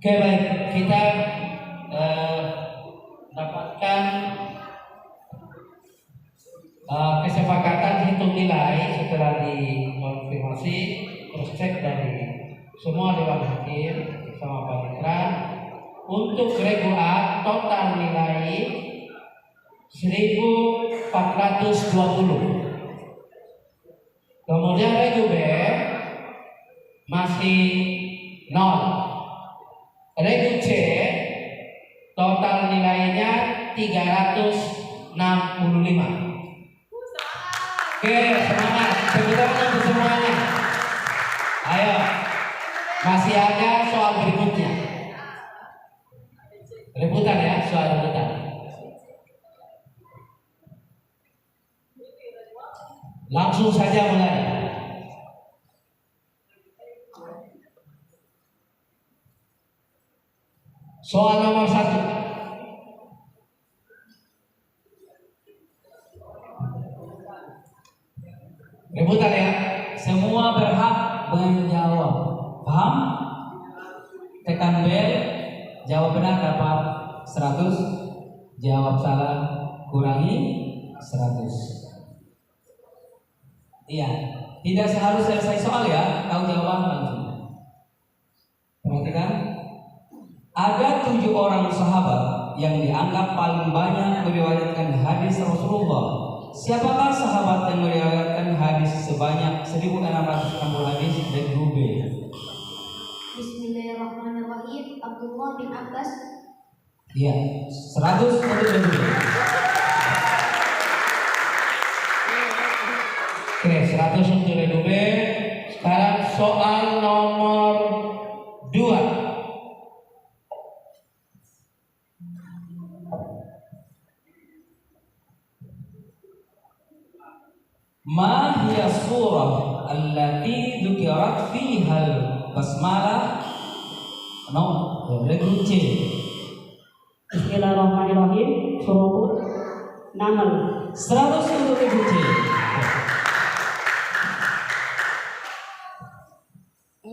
Oke, baik, kita dapatkan kesepakatan hitung nilai setelah dikonfirmasi terus cek dari semua dewan hakim sama panitera. Untuk regu A total nilai 1420. Kemudian regu B masih 0. Regu C total nilainya 365. Oke, semangat. Tepuk tangan untuk semuanya. Ayo, masih ada soal berikutnya. Rebutan ya, soal rebutan. Langsung saja mulai. Soal nomor 1. Rebutan ya. Semua berhak menjawab. Paham? Tekan bel. Jawab benar dapat 100. Jawab salah kurangi 100. Iya. Tidak seharus selesai soal ya. Tahu jawaban langsung. Perhatikan. Ada 7 orang sahabat yang dianggap paling banyak meriwayatkan hadis Rasulullah. Siapakah sahabat yang meriwayatkan hadis sebanyak 1660 hadis dan B? Bismillahirrahmanirrahim. Abdullah bin Abbas. Iya, 100 untuk B. Oke, 100 untuk B. Sekarang soal nomor 2. Ma hiya surah allati dzukirat fiha al-basmalah? No, regu C. Bismillahirrahmanirrahim. Surah Naml. 100 untuk regu C.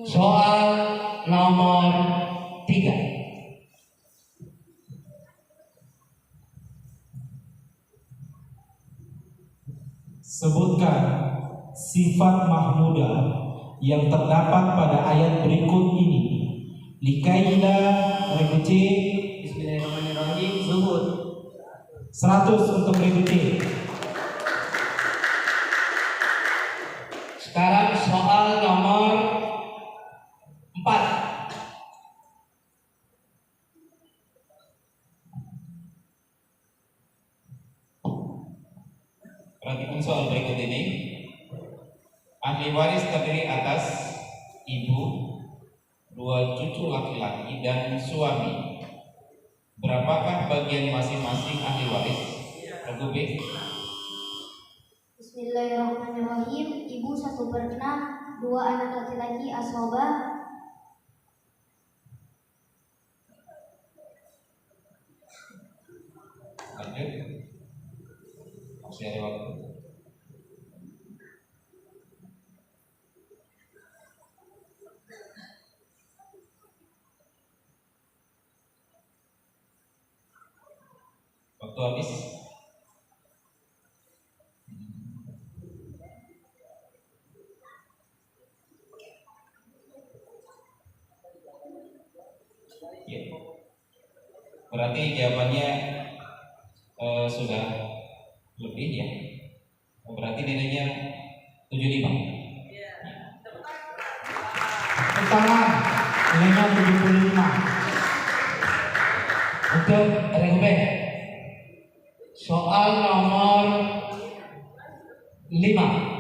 Soal nomor 3. Sebutkan sifat mahmudah yang terdapat pada ayat berikut ini. Likaila regu C. Bismillahirrahmanirrahim. Zuhud. 100 untuk regu C. Sekarang soal nomor 4. Perhatikan soal berikut ini. Ahli waris terdiri atas ibu, 2 cucu laki-laki dan suami. Berapakah bagian masing-masing ahli waris? Regu B. Bismillahirrahmanirrahim. Ibu 1/6, 2 anak laki-laki asobah. Lanjut. Masih ada waktu. Waktu habis. Ya. Berarti jawabannya sudah lebih ya. Berarti nilainya 75. tangan. Nilainya 75. Untuk Regu B, soal nomor 5.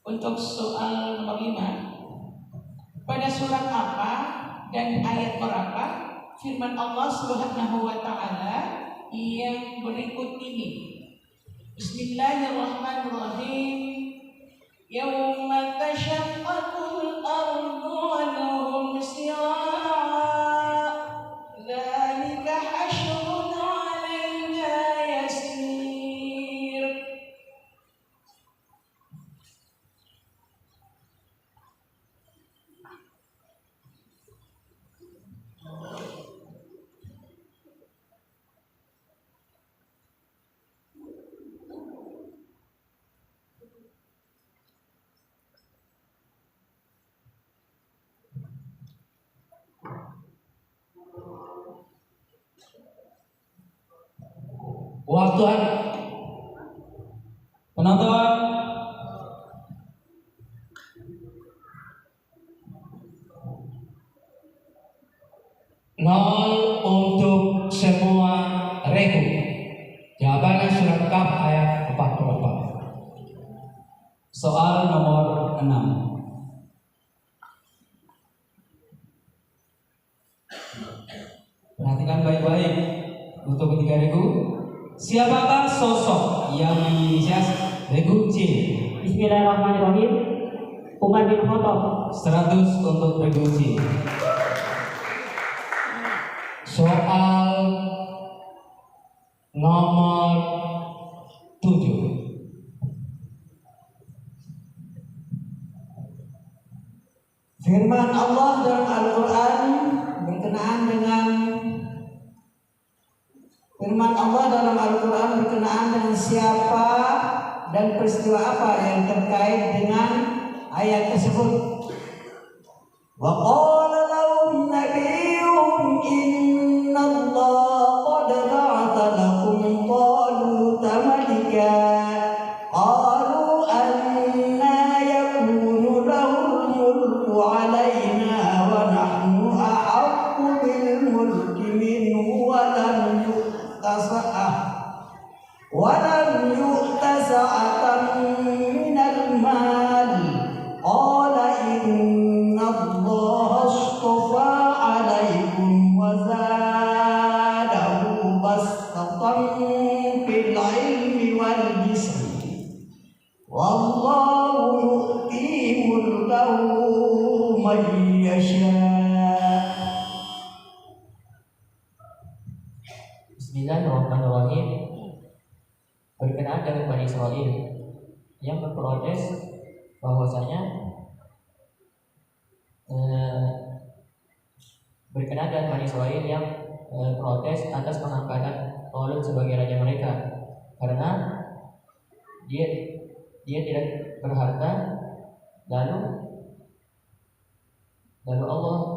Untuk soal nomor 5, pada surat apa dan ayat berapa firman Allah Subhanahu wa taala yang berikut ini? Bismillahirrahmanirrahim. Yauma tashaqqaqul ardu anhum siraa. Dzalika hasyrun 'alaina yasir. Waktu Penonton, nol untuk semua Regu. Jawabannya surat Kaf ayat 44. soal nomor 6. Perhatikan baik-baik untuk ketiga Regu. Siapakah sosok yang menginisiasi Regu C? Bismillahirrahmanirrahim. Umar bin Khattab. 100 untuk Regu C. Soal nomor 7. Firman Allah dalam Al-Quran berkenaan dengan siapa dan peristiwa apa yang terkait dengan ayat tersebut. Wa qala lahum nabiyyuhum inna Allah qad ba'atha lakum taluta malika qalu anna yakunu lahul mulku alaina wa nahnu ahaqqu bil mulki minhu wa lam yu'ta sa'atan minal mal qala inna Allah astafa alaikum wa zadahu bastatan fil ilmi wal jismi wallahu yu'ti mulkahu man yasha. Bismillahirrahmanirrahim. Berkenaan dengan Bani Israel yang berprotes bahwasanya berkenaan dengan Bani Israel yang protes atas pengangkatan Talut sebagai raja mereka karena dia tidak berharta, lalu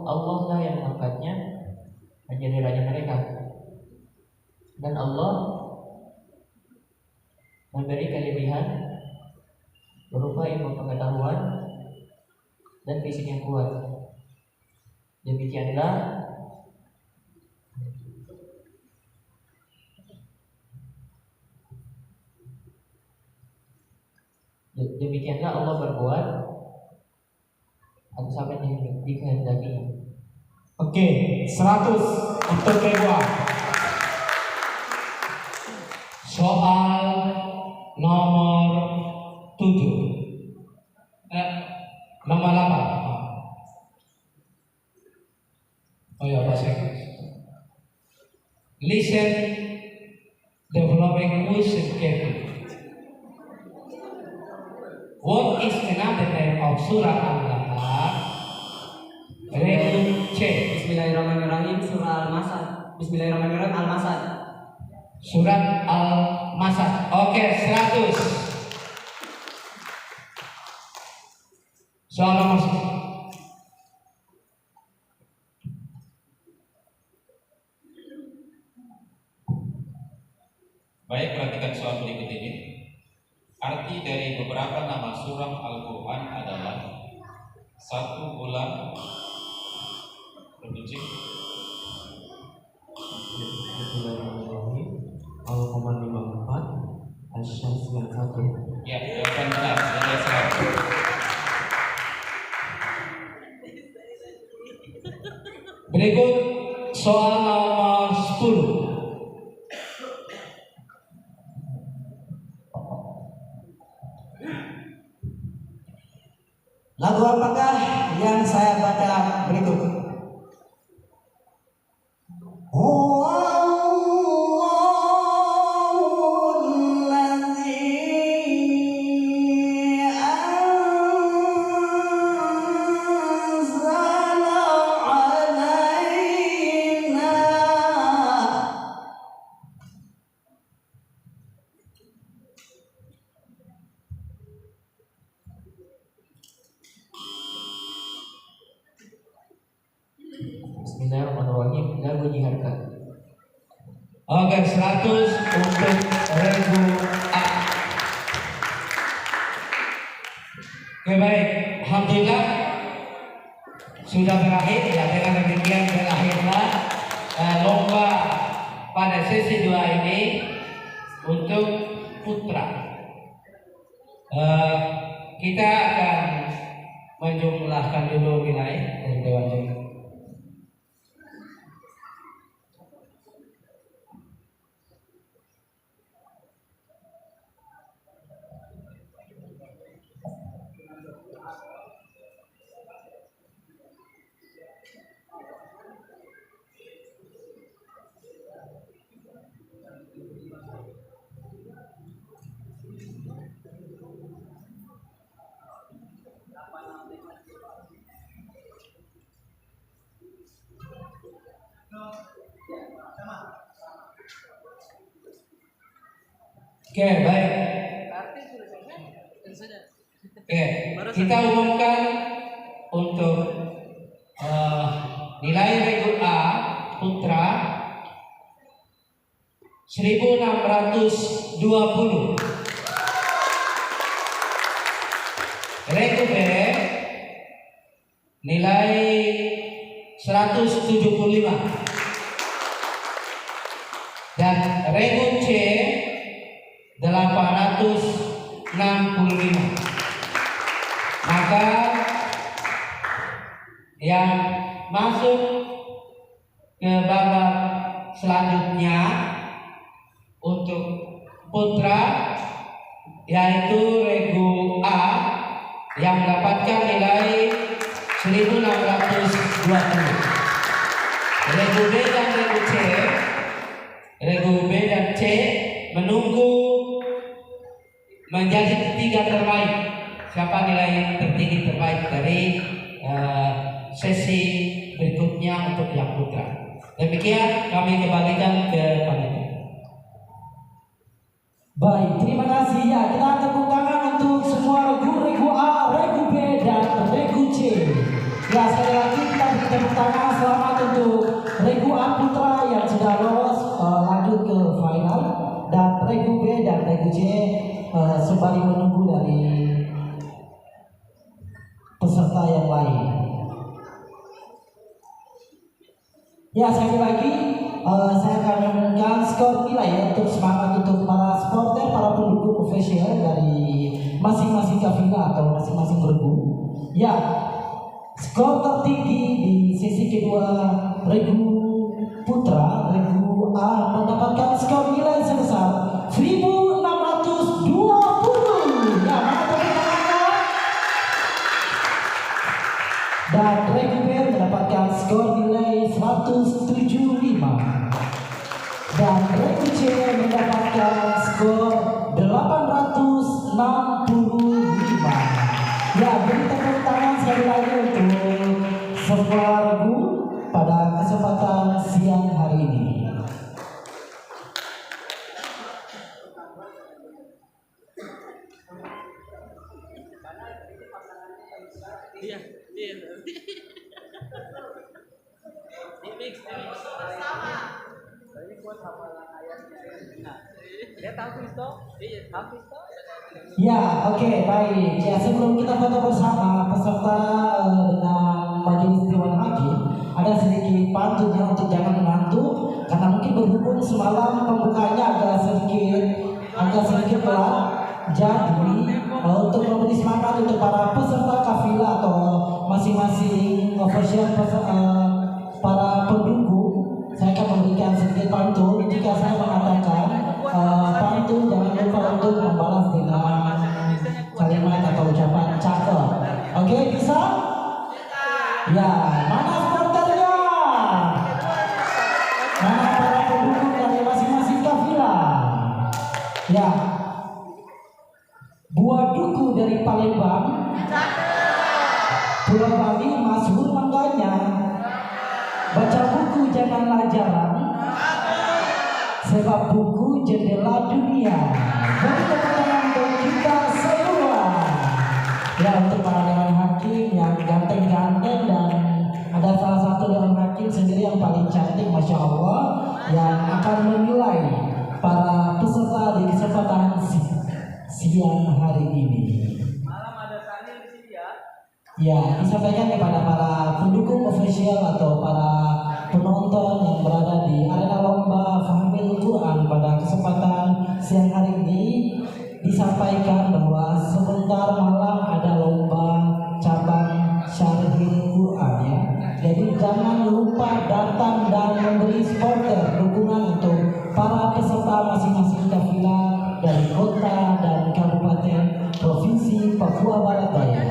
Allah lah yang mengangkatnya menjadi raja mereka, dan Allah memberi kelebihan berupa ilmu pengetahuan dan fisik yang kuat. Demikianlah Allah berbuat atas apa yang dikehendakinya. Oke, 100 untuk Dewa. Soal nomor 7. Nomor 8. Oh ya, bahasa Inggris. Listen the following question carefully. What is another name of Surah Al-Lahab? Regu C. Bismillahirrahmanirrahim. Surah Al-Masad. Bismillahirrahmanirrahim. Al-Masad. Surat Al-Masad. Oke, 100. Soal nomor 10. Baik, perhatikan soal berikut ini. Arti dari beberapa nama surah Al-Quran adalah 1 bulan berkucing. Bismillahirrahmanirrahim. Al-54 Asy-Syams yang 1. Ya, jawaban benar. Nilai 100. Berikut soal nomor 10. Lagu apakah yang saya baca berikut? Bismillahirrahmanirrahim. Lagu diharkan. Oke, 100 untuk regu A. Oke, baik. Alhamdulillah sudah berakhir. Ya, dengan demikian berakhirlah lomba pada sesi 2 ini untuk putra. Kita akan menjumlahkan dulu nilai dari Dewan Juri. Oke, baik. Oke, kita umumkan untuk nilai regu A putra 1620. Regu B nilai 175. Dan regu C 865. Maka yang masuk ke babak selanjutnya untuk putra yaitu regu A yang mendapatkan nilai 1620. Regu B dan regu C, regu B dan C menunggu menjadi 3 terbaik. Siapa nilai tertinggi terbaik dari sesi berikutnya untuk yang putra. Demikian kami kembalikan ke panitia. Baik, terima kasih ya. Kita tepuk tangan untuk semua regu A, regu B, dan regu C. Ya, sekali lagi kita beri tepuk tangan. Selamat untuk regu A putra yang sudah lolos lanjut ke final, dan regu B dan regu C sembari menunggu dari peserta yang lain. Ya, sekali lagi saya akan mengumumkan skor nilai untuk semangat untuk para supporter, para pendukung profesional dari masing-masing kafilah atau masing-masing regu. Ya, skor tertinggi di sesi kedua regu putra, regu A mendapatkan skor nilai sebesar 1620. Ya, mana tepuk tangannya? Dan regu B mendapatkan skor nilai 175. Dan regu C mendapatkan skor 865. Ya, beri tepuk tangan sekali lagi untuk semua regu pada kesempatan siang hari ini. Ya, oke, baik. Ya, sebelum kita foto bersama peserta dengan majelis Dewan Hakim, ada sedikit pantunnya untuk jangan mengantuk karena mungkin berhubung semalam pembukaannya agak sedikit pelan. Jadi untuk memberi semangat untuk para peserta kafilah atau masing-masing official para pendukung, saya akan memberikan sedikit pantun. Jika saya mengatakan pantun, jangan lupa untuk membalas dengan kalimat atau ucapan cakep. Oke, bisa? Ya, mana supporternya? Mana para pendukung dari masing-masing kafilah? Ya, buah duku dari Palembang, Pulau Bali masyhur mangganya. Baca buku janganlah jarang, sebab buku jendela dunia. Beri tepuk tangan untuk kita semua. Ya, untuk para dewan hakim yang ganteng-ganteng, dan ada salah satu dewan hakim sendiri yang paling cantik, masya Allah, yang akan menilai para peserta di kesempatan siang hari ini. Ya, disampaikan kepada para pendukung official atau para penonton yang berada di arena lomba Fahmil Quran pada kesempatan siang hari ini, disampaikan bahwa sebentar malam ada lomba cabang Syarhil Quran ya. Jadi jangan lupa datang dan memberi supporter dukungan untuk para peserta masing-masing kafilah dari kota dan kabupaten provinsi Papua Barat Daya.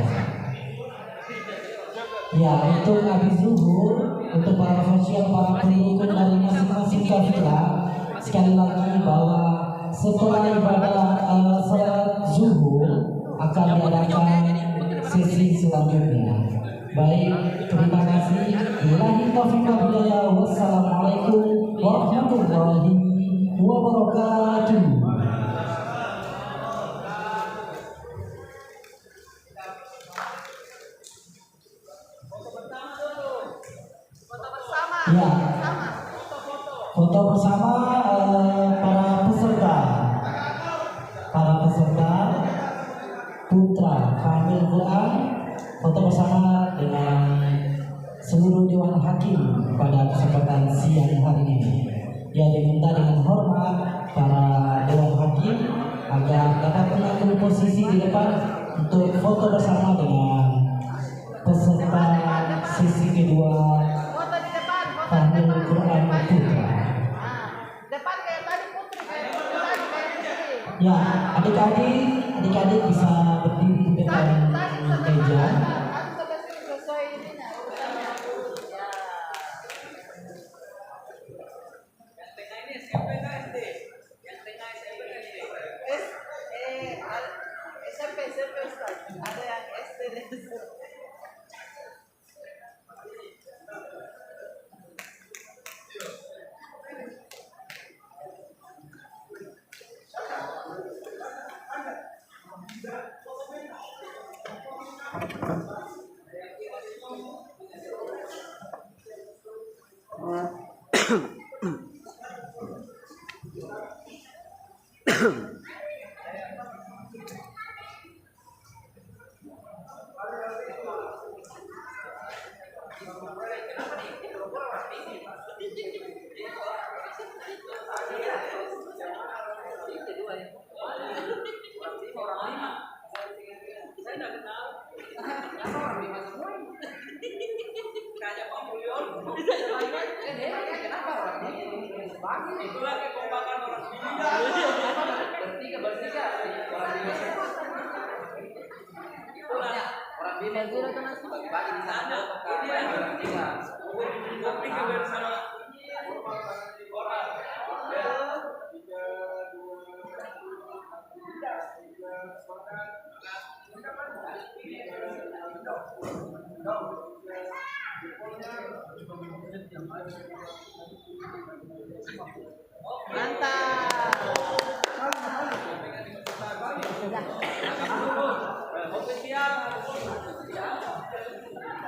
Ya, untuk habis zuhur, untuk para official, para pendukung dari masing-masing kafilah, sekali lagi bahwa setelah ibadah salat zuhur akan diadakan sesi selanjutnya. Baik, terima kasih. Billahi taufiq wal hidayah. Wassalamualaikum warahmatullahi wabarakatuh. Ya, foto bersama para peserta putra Fahmil Quran, foto bersama dengan seluruh dewan hakim pada kesempatan siang hari ini. Ya, diminta dengan hormat para dewan hakim agar dapat mengambil posisi di depan untuk foto bersama dengan peserta sesi kedua Fahmil Quran Putra. Ya, adik-adik bisa berdiri di depan meja.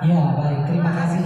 Ya, baik, terima kasih.